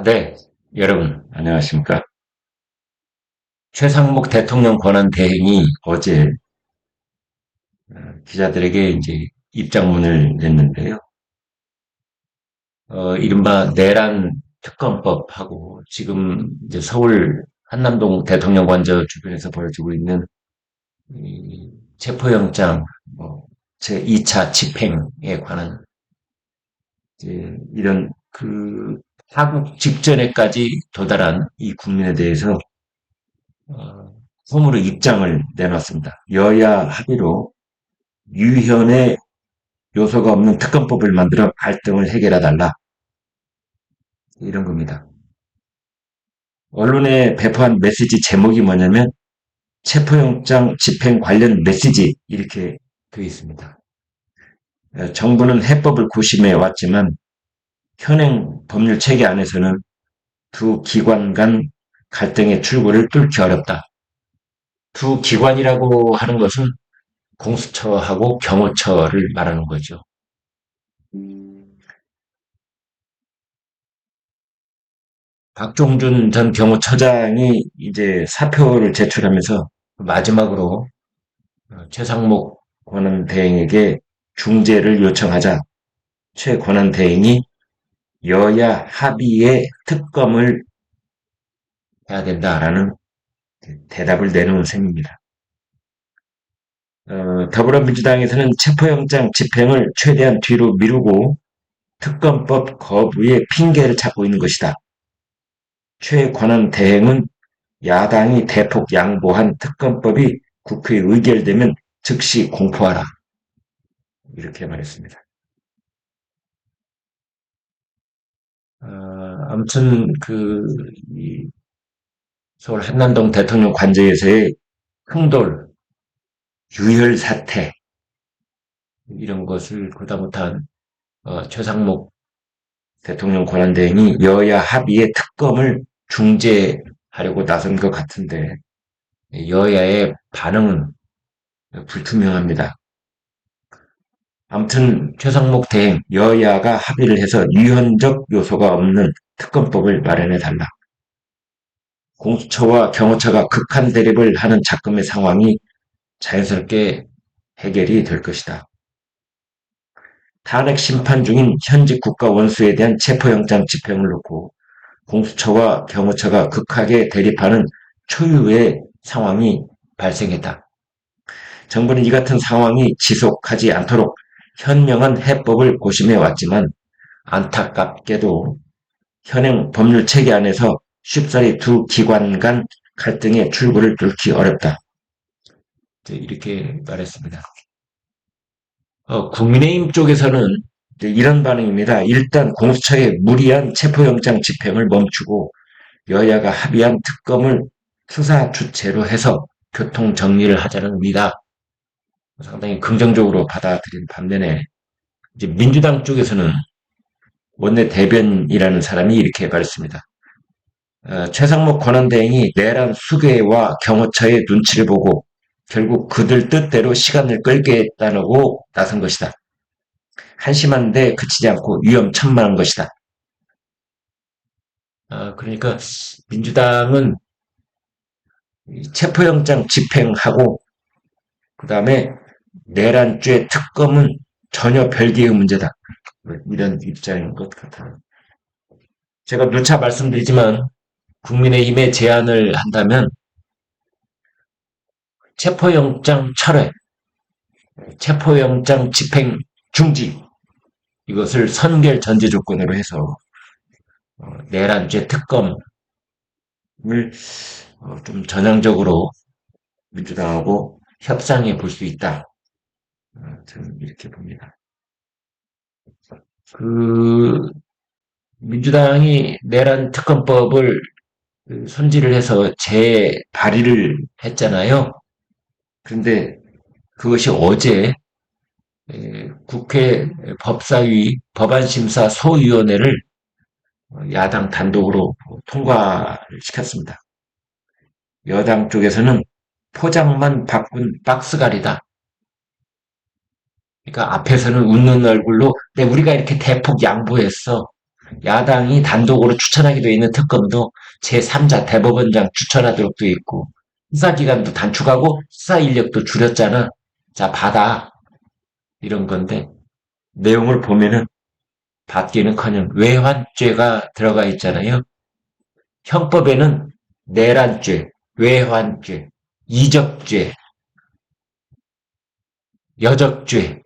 네. 여러분, 안녕하십니까. 최상목 대통령 권한 대행이 어제 기자들에게 이제 입장문을 냈는데요. 이른바 내란 특검법하고 지금 이제 서울 한남동 대통령 관저 주변에서 벌어지고 있는 이 체포영장 제2차 집행에 관한 이제 이런 타국 직전에까지 도달한 이 국민에 대해서 처음으로 입장을 내놨습니다. 여야 합의로 유현의 요소가 없는 특검법을 만들어 갈등을 해결해달라. 이런 겁니다. 언론에 배포한 메시지 제목이 뭐냐면 체포영장 집행 관련 메시지 이렇게 되어 있습니다. 정부는 해법을 고심해 왔지만 현행 법률 체계 안에서는 두 기관 간 갈등의 출구를 뚫기 어렵다. 두 기관이라고 하는 것은 공수처하고 경호처를 말하는 거죠. 박종준 전 경호처장이 이제 사표를 제출하면서 마지막으로 최상목 권한대행에게 중재를 요청하자 최 권한대행이 여야 합의의 특검을 해야 된다라는 대답을 내놓은 셈입니다. 더불어민주당에서는 체포영장 집행을 최대한 뒤로 미루고 특검법 거부에 핑계를 찾고 있는 것이다. 최 권한대행은 야당이 대폭 양보한 특검법이 국회에 의결되면 즉시 공포하라. 이렇게 말했습니다. 아무튼 서울 한남동 대통령 관저에서의 흥돌, 유혈 사태 이런 것을 보다 못한 최상목 대통령 권한대행이 여야 합의의 특검을 중재하려고 나선 것 같은데 여야의 반응은 불투명합니다. 아무튼 최상목 대행 여야가 합의를 해서 유연적 요소가 없는 특검법을 마련해달라. 공수처와 경호처가 극한 대립을 하는 작금의 상황이 자연스럽게 해결이 될 것이다. 탄핵 심판 중인 현직 국가 원수에 대한 체포영장 집행을 놓고 공수처와 경호처가 극하게 대립하는 초유의 상황이 발생했다. 정부는 이 같은 상황이 지속하지 않도록 현명한 해법을 고심해 왔지만 안타깝게도 현행 법률 체계 안에서 쉽사리 두 기관 간 갈등의 출구를 뚫기 어렵다. 이렇게 말했습니다. 국민의힘 쪽에서는 이런 반응입니다. 일단 공수처의 무리한 체포영장 집행을 멈추고 여야가 합의한 특검을 수사 주체로 해서 교통 정리를 하자는 의미다. 상당히 긍정적으로 받아들인 반면에 이제 민주당 쪽에서는 원내 대변이라는 사람이 이렇게 말했습니다. 최상목 권한대행이 내란 수괴와 경호처의 눈치를 보고 결국 그들 뜻대로 시간을 끌겠다고 나선 것이다. 한심한데 그치지 않고 위험천만한 것이다. 그러니까 민주당은 체포영장 집행하고 그 다음에 내란죄 특검은 전혀 별개의 문제다. 이런 입장인 것 같아요. 제가 누차 말씀드리지만 국민의힘에 제안을 한다면 체포영장 철회, 체포영장 집행 중지 이것을 선결 전제 조건으로 해서 내란죄 특검을 좀 전향적으로 민주당하고 협상해 볼 수 있다. 저는 이렇게 봅니다. 그 민주당이 내란 특검법을 손질을 해서 재발의를 했잖아요. 그런데 그것이 어제 국회 법사위 법안심사 소위원회를 야당 단독으로 통과를 시켰습니다. 여당 쪽에서는 포장만 바꾼 박스갈이다. 그러니까 앞에서는 웃는 얼굴로 네, 우리가 이렇게 대폭 양보했어. 야당이 단독으로 추천하게 돼 있는 특검도 제3자 대법원장 추천하도록 돼 있고 수사기간도 단축하고 수사 인력도 줄였잖아. 자, 받아. 이런 건데 내용을 보면은 받기는커녕 외환죄가 들어가 있잖아요. 형법에는 내란죄, 외환죄, 이적죄, 여적죄,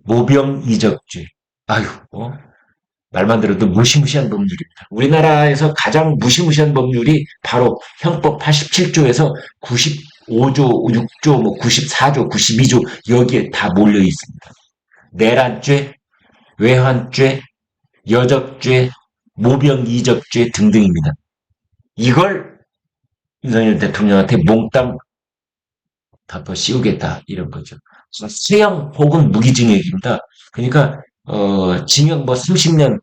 모병이적죄. 아유, 말만 들어도 무시무시한 법률입니다. 우리나라에서 가장 무시무시한 법률이 바로 형법 87조에서 95조, 6조, 뭐 94조, 92조 여기에 다 몰려 있습니다. 내란죄, 외환죄, 여적죄, 모병이적죄 등등입니다. 이걸 윤석열 대통령한테 몽땅 덮어 씌우겠다 이런 거죠. 수형 혹은 무기징역입니다. 그러니까 징역 뭐 30년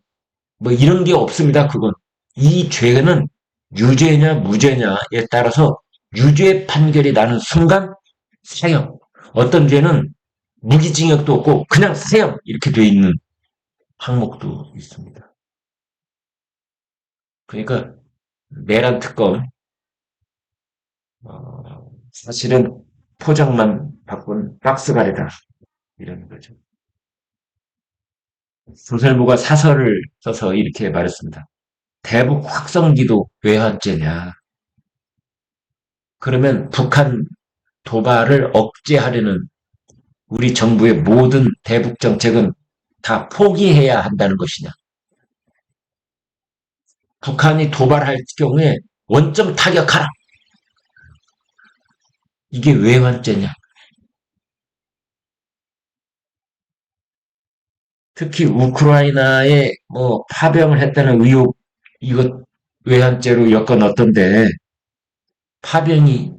뭐 이런 게 없습니다. 그건 이 죄는 유죄냐 무죄냐에 따라서 유죄 판결이 나는 순간 사형. 어떤 죄는 무기징역도 없고 그냥 사형 이렇게 돼 있는 항목도 있습니다. 그러니까 내란 특검 사실은 포장만 바꾼 박스가래다 이런 거죠. 조설모가 사설을 써서 이렇게 말했습니다. 대북 확성기도 외환죄냐? 그러면 북한 도발을 억제하려는 우리 정부의 모든 대북 정책은 다 포기해야 한다는 것이냐? 북한이 도발할 경우에 원점 타격하라. 이게 외환죄냐? 특히 우크라이나에 뭐 파병을 했다는 의혹 이것 외환죄로 엮어 넣던데 파병이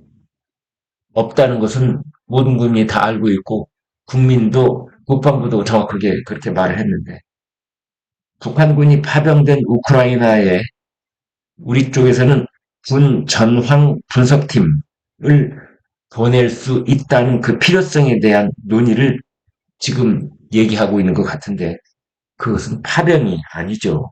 없다는 것은 모든 국민이 다 알고 있고 국민도 국방부도 정확하게 그렇게 말을 했는데 북한군이 파병된 우크라이나에 우리 쪽에서는 군 전황 분석팀을 보낼 수 있다는 그 필요성에 대한 논의를 지금 얘기하고 있는 것 같은데 그것은 파병이 아니죠.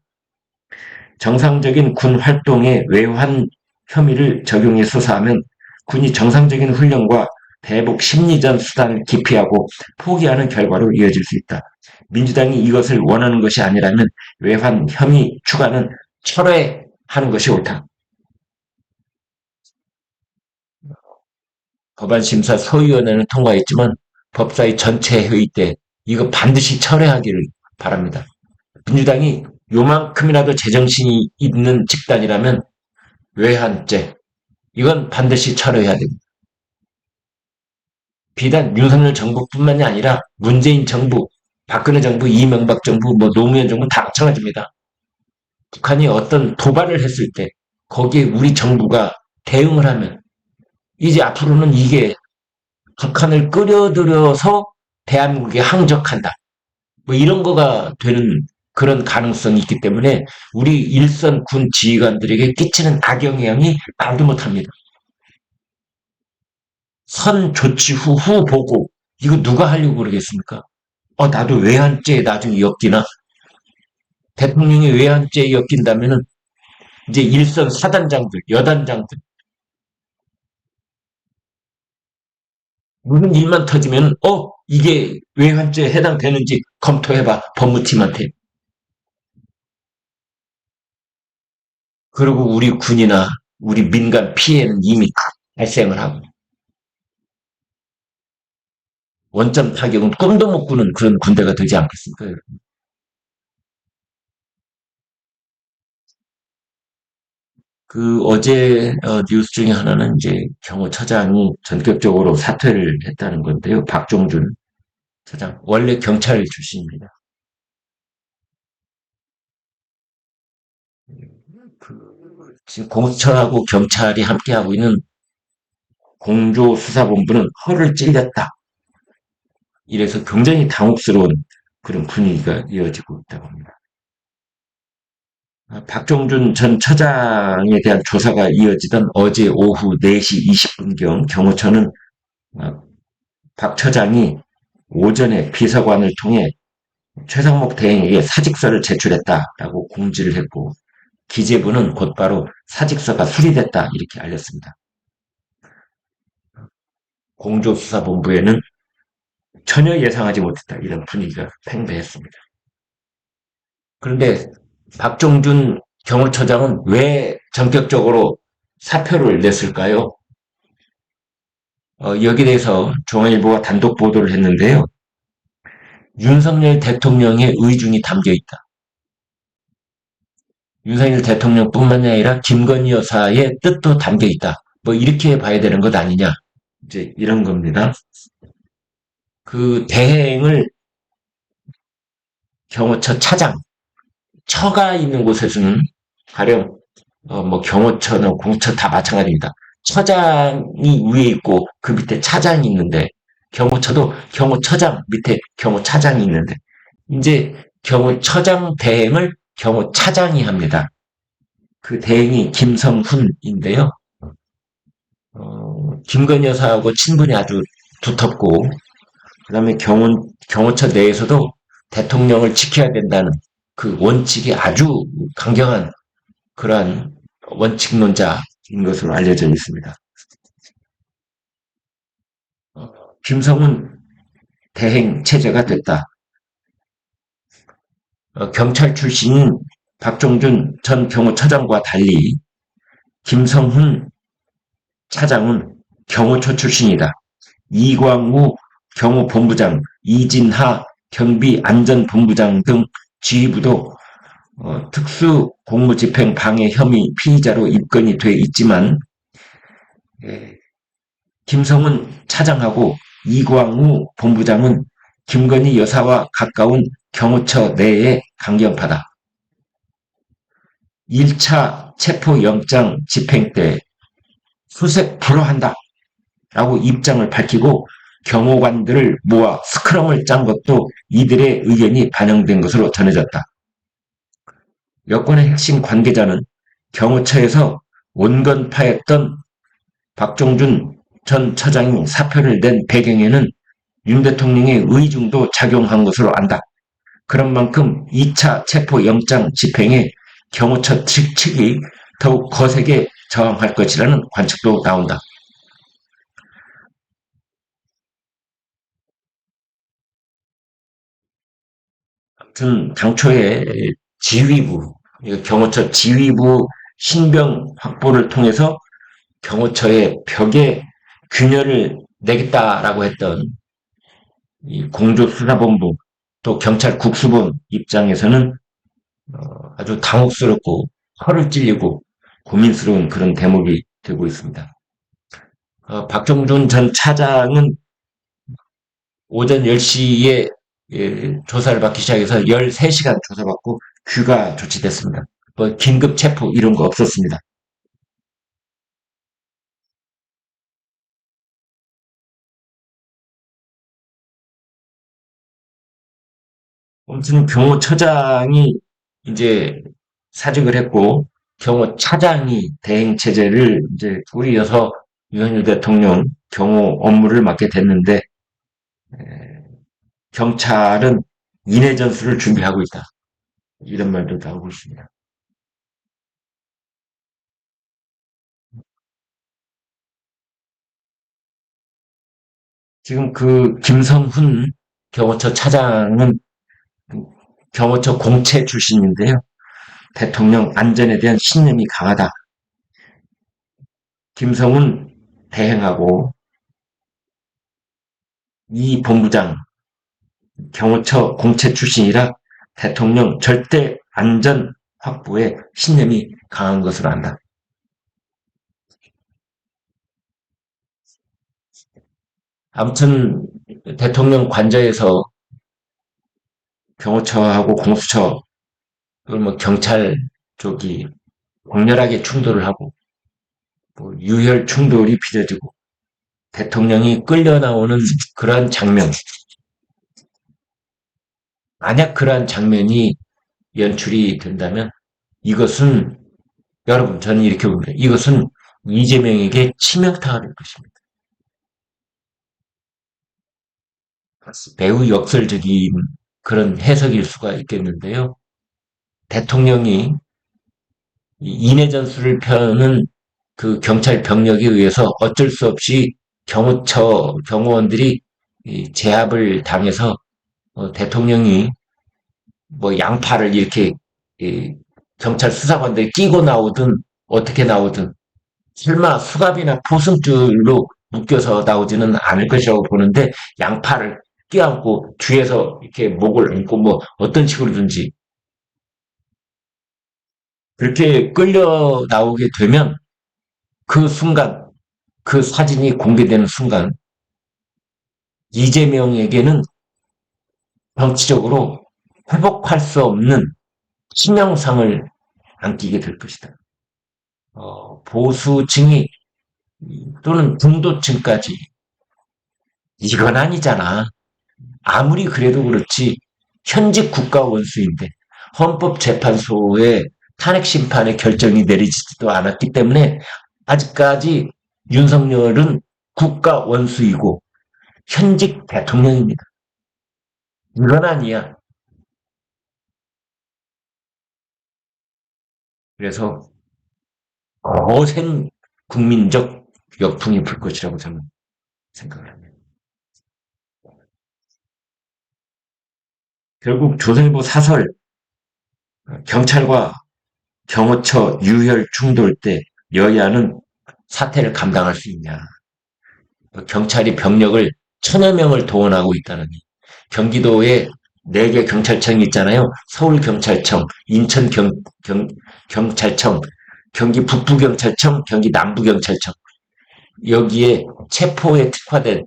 정상적인 군 활동에 외환 혐의를 적용해 수사하면 군이 정상적인 훈련과 대북 심리전 수단을 기피하고 포기하는 결과로 이어질 수 있다. 민주당이 이것을 원하는 것이 아니라면 외환 혐의 추가는 철회하는 것이 옳다. 법안심사 소위원회는 통과했지만 법사위 전체 회의 때 이거 반드시 철회하기를 바랍니다. 민주당이 요만큼이라도 제정신이 있는 집단이라면 외환죄 이건 반드시 철회해야 됩니다. 비단 윤석열 정부뿐만이 아니라 문재인 정부, 박근혜 정부, 이명박 정부, 뭐 노무현 정부 다 마찬가지입니다. 북한이 어떤 도발을 했을 때 거기에 우리 정부가 대응을 하면 이제 앞으로는 이게 북한을 끌어들여서 대한민국에 항적한다. 뭐 이런 거가 되는 그런 가능성이 있기 때문에 우리 일선 군 지휘관들에게 끼치는 악영향이 말도 못합니다. 선 조치 후 보고 이거 누가 하려고 그러겠습니까? 나도 외환죄에 나중에 엮이나? 대통령이 외환죄에 엮인다면은 이제 일선 사단장들, 여단장들 무슨 일만 터지면 이게 외환죄에 해당되는지 검토해봐 법무팀한테. 그리고 우리 군이나 우리 민간 피해는 이미 발생을 하고 원점 타격은 꿈도 못 꾸는 그런 군대가 되지 않겠습니까? 그 어제 뉴스 중에 하나는 이제 경호처장이 전격적으로 사퇴를 했다는 건데요. 박종준 처장 원래 경찰 출신입니다. 지금 공수처하고 경찰이 함께하고 있는 공조수사본부는 허를 찔렸다. 이래서 굉장히 당혹스러운 그런 분위기가 이어지고 있다고 합니다. 박종준 전 처장에 대한 조사가 이어지던 어제 오후 4시 20분경 경호처는 박 처장이 오전에 비서관을 통해 최상목 대행에게 사직서를 제출했다라고 공지를 했고 기재부는 곧바로 사직서가 수리됐다 이렇게 알렸습니다. 공조수사본부에는 전혀 예상하지 못했다 이런 분위기가 팽배했습니다. 그런데 박종준 경호처장은 왜 전격적으로 사표를 냈을까요? 여기에 대해서 중앙일보가 단독 보도를 했는데요. 윤석열 대통령의 의중이 담겨 있다. 윤석열 대통령뿐만 아니라 김건희 여사의 뜻도 담겨 있다. 뭐 이렇게 봐야 되는 것 아니냐. 이제 이런 겁니다. 그 대행을 경호처 차장, 처가 있는 곳에서는 가령 뭐 경호처나 공처 다 마찬가지입니다. 처장이 위에 있고 그 밑에 차장이 있는데 경호처도 경호처장 밑에 경호차장이 있는데 이제 경호처장 대행을 경호차장이 합니다. 그 대행이 김성훈인데요. 김건희 여사하고 친분이 아주 두텁고 그다음에 경호처 내에서도 대통령을 지켜야 된다는 그 원칙이 아주 강경한 그러한 원칙론자인 것으로 알려져 있습니다. 김성훈 대행 체제가 됐다. 경찰 출신인 박종준 전 경호처장과 달리 김성훈 차장은 경호처 출신이다. 이광우 경호본부장, 이진하 경비안전본부장 등 지휘부도 특수공무집행 방해 혐의 피의자로 입건이 돼 있지만 김성훈 차장하고 이광우 본부장은 김건희 여사와 가까운 경호처 내의 강경파다. 1차 체포영장 집행 때 수색 불허한다 라고 입장을 밝히고 경호관들을 모아 스크럼을 짠 것도 이들의 의견이 반영된 것으로 전해졌다. 여권의 핵심 관계자는 경호처에서 온건파였던 박종준 전 처장이 사표를 낸 배경에는 윤 대통령의 의중도 작용한 것으로 안다. 그런 만큼 2차 체포영장 집행에 경호처 측이 더욱 거세게 저항할 것이라는 관측도 나온다. 아무튼 당초에 지휘부, 경호처 지휘부 신병 확보를 통해서 경호처의 벽에 균열을 내겠다라고 했던 이 공조수사본부 또 경찰 국수본 입장에서는 아주 당혹스럽고 허를 찔리고 고민스러운 그런 대목이 되고 있습니다. 박정준 전 차장은 오전 10시에 조사를 받기 시작해서 13시간 조사받고 귀가 조치됐습니다. 뭐 긴급 체포 이런 거 없었습니다. 아무튼 경호처장이 이제 사직을 했고 경호차장이 대행 체제를 이제 꾸리어서 윤석열 대통령 경호 업무를 맡게 됐는데 경찰은 인해 전술을 준비하고 있다. 이런 말도 나오고 있습니다. 지금 그 김성훈 경호처 차장은 경호처 공채 출신인데요. 대통령 안전에 대한 신념이 강하다. 김성훈 대행하고 이 본부장 경호처 공채 출신이라 대통령 절대 안전 확보에 신념이 강한 것으로 안다. 아무튼 대통령 관저에서 경호처하고 공수처 그리고 뭐 경찰 쪽이 격렬하게 충돌을 하고 뭐 유혈 충돌이 빚어지고 대통령이 끌려 나오는 그러한 장면 만약 그러한 장면이 연출이 된다면 이것은 여러분 저는 이렇게 봅니다. 이것은 이재명에게 치명타가 될 것입니다. 매우 역설적인 그런 해석일 수가 있겠는데요. 대통령이 인해 전술을 펴는 그 경찰 병력에 의해서 어쩔 수 없이 경호원들이 제압을 당해서 대통령이 뭐 양팔을 이렇게 경찰 수사관들이 끼고 나오든 어떻게 나오든 설마 수갑이나 포승줄로 묶여서 나오지는 않을 것이라고 보는데 양팔을 껴안고 뒤에서 이렇게 목을 얹고 뭐 어떤 식으로든지 그렇게 끌려 나오게 되면 그 순간 그 사진이 공개되는 순간 이재명에게는 정치적으로 회복할 수 없는 치명상을 안기게 될 것이다. 보수층이 또는 중도층까지 이건 아니잖아. 아무리 그래도 그렇지 현직 국가 원수인데 헌법재판소의 탄핵 심판의 결정이 내리지도 않았기 때문에 아직까지 윤석열은 국가 원수이고 현직 대통령입니다. 이건 아니야. 그래서 거센 국민적 역풍이 불 것이라고 저는 생각을 합니다. 결국 조선일보 사설 경찰과 경호처 유혈 충돌 때 여야는 사태를 감당할 수 있냐. 경찰이 병력을 천여 명을 동원하고 있다는 경기도에 4개 경찰청이 있잖아요. 서울경찰청, 인천경찰청, 경기 북부경찰청, 경기 남부경찰청. 여기에 체포에 특화된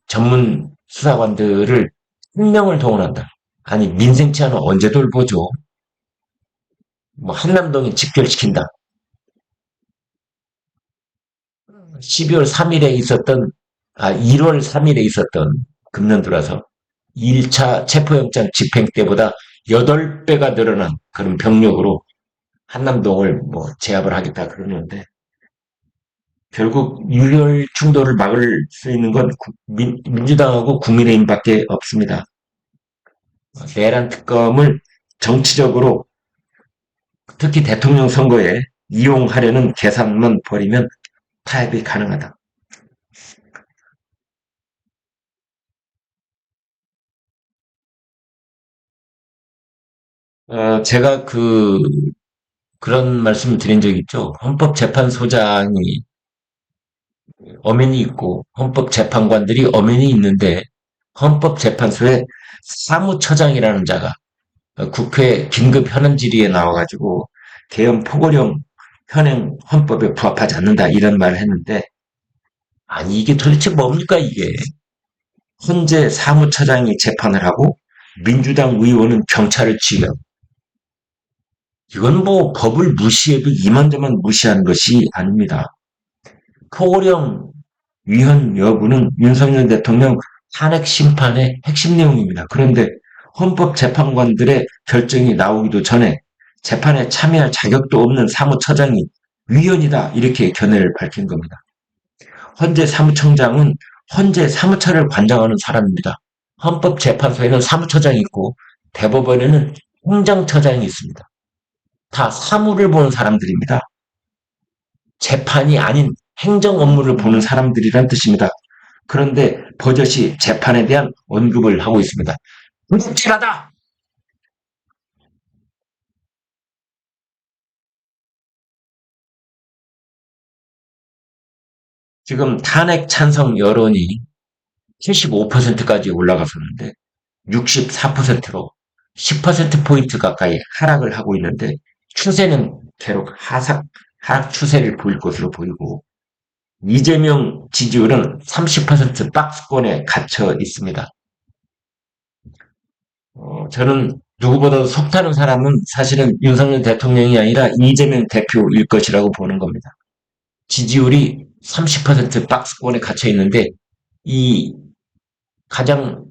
전문 수사관들을 1명을 동원한다. 아니, 민생 치안은 언제 돌보죠? 뭐, 한남동에 집결시킨다. 12월 3일에 있었던, 1월 3일에 있었던 금년 들어서 1차 체포영장 집행 때보다 8배가 늘어난 그런 병력으로 한남동을 뭐 제압을 하겠다 그러는데 결국 유혈 충돌을 막을 수 있는 건 민주당하고 국민의힘밖에 없습니다. 내란 특검을 정치적으로 특히 대통령 선거에 이용하려는 계산만 벌이면 타협이 가능하다. 제가 그런 말씀을 드린 적이 있죠. 헌법재판소장이 엄연히 있고 헌법재판관들이 엄연히 있는데 헌법재판소에 사무처장이라는 자가 국회 긴급 현안 질의에 나와가지고 개헌 포고령 현행 헌법에 부합하지 않는다 이런 말을 했는데 아니 이게 도대체 뭡니까 이게 헌재 사무처장이 재판을 하고 민주당 의원은 경찰을 지휘하고 이건 뭐 법을 무시해도 이만저만 무시한 것이 아닙니다. 포고령 위헌 여부는 윤석열 대통령 탄핵 심판의 핵심 내용입니다. 그런데 헌법재판관들의 결정이 나오기도 전에 재판에 참여할 자격도 없는 사무처장이 위헌이다 이렇게 견해를 밝힌 겁니다. 헌재 사무총장은 헌재 사무처를 관장하는 사람입니다. 헌법재판소에는 사무처장이 있고 대법원에는 행정처장이 있습니다. 다 사무를 보는 사람들입니다. 재판이 아닌 행정 업무를 보는 사람들이란 뜻입니다. 그런데 버젓이 재판에 대한 언급을 하고 있습니다. 불법질하다! 지금 탄핵 찬성 여론이 75%까지 올라갔었는데 64%로 10%포인트 가까이 하락을 하고 있는데 추세는 계속 하락 추세를 보일 것으로 보이고 이재명 지지율은 30% 박스권에 갇혀 있습니다. 저는 누구보다도 속타는 사람은 사실은 윤석열 대통령이 아니라 이재명 대표일 것이라고 보는 겁니다. 지지율이 30% 박스권에 갇혀 있는데 이 가장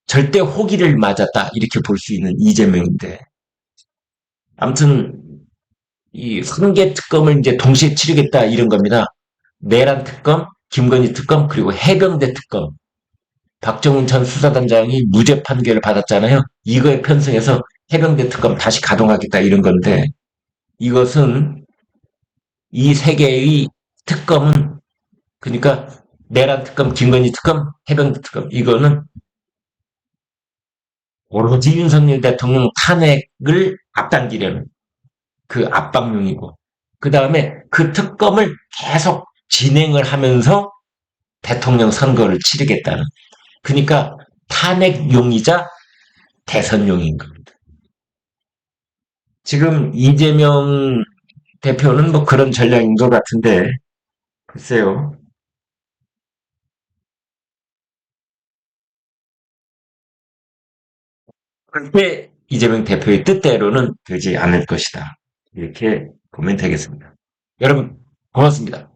절대 호기를 맞았다 이렇게 볼 수 있는 이재명인데 아무튼 이 3개 특검을 이제 동시에 치르겠다 이런 겁니다. 내란 특검, 김건희 특검 그리고 해병대 특검 박정훈 전 수사단장이 무죄 판결을 받았잖아요. 이거에 편승해서 해병대 특검 다시 가동하겠다 이런 건데 이것은 이 세 개의 특검은 그러니까 내란 특검, 김건희 특검, 해병대 특검 이거는 오로지 윤석열 대통령 탄핵을 앞당기려는 그 압박용이고 그 다음에 그 특검을 계속 진행을 하면서 대통령 선거를 치르겠다는 그러니까 탄핵용이자 대선용인 겁니다. 지금 이재명 대표는 뭐 그런 전략인 것 같은데 글쎄요. 그때 이재명 대표의 뜻대로는 되지 않을 것이다. 이렇게 보면 되겠습니다. 여러분 고맙습니다.